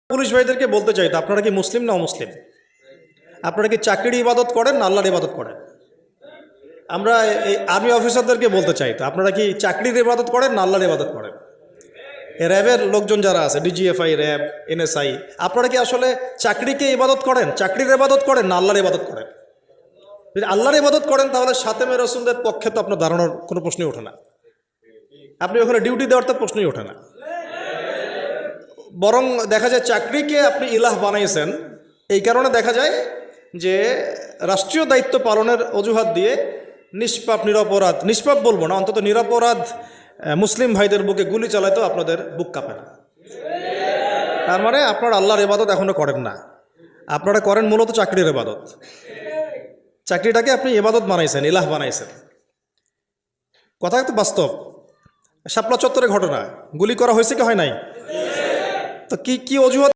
Police ভাইদেরকে বলতে চাই, তো আপনারা কি মুসলিম না অমুসলিম? আপনারা কি চাকরির ইবাদত করেন না আল্লাহর ইবাদত করেন? আমরা এই আর্মি অফিসারদেরকে বলতে চাই, তো আপনারা কি চাকরির ইবাদত করেন না আল্লাহর ইবাদত করেন? র্যাবের লোকজন যারা আছে, ডিজিএফআই, র্যাব, এনএসআই, আপনারা কি আসলে চাকরিকে ইবাদত করেন, চাকরির ইবাদত করেন না আল্লাহর ইবাদত করেন? যদি আল্লাহর ইবাদত করেন তাহলে সাতেমে রসুলদের পক্ষে তো আপনার দাঁড়ানোর কোনো প্রশ্নই ওঠে না, আপনি ওখানে ডিউটি দেওয়ার তো প্রশ্নই ওঠে না। বরং দেখা যায় চাকরিকে আপনি ইলাহ বানাইছেন, এই কারণে দেখা যায় যে রাষ্ট্রীয় দায়িত্ব পালনের অজুহাত দিয়ে নিষ্পাপ নিরপরাধ, নিষ্পাপ বলবো না, অন্তত নিরপরাধ মুসলিম ভাইদের বুকে গুলি চালাইতেও আপনাদের বুক কাঁপে না। তার মানে আপনারা আল্লাহর ইবাদত এখনো করেন না, আপনারা করেন মূলত চাকরির ইবাদত। চাকরিটাকে আপনি ইবাদত বানাইছেন, ইলাহ বানাইছেন। কথা তো বাস্তব। শাপলা চত্বরে ঘটনা, গুলি করা হয়েছে কি হয় নাই? তো কি অজুহাত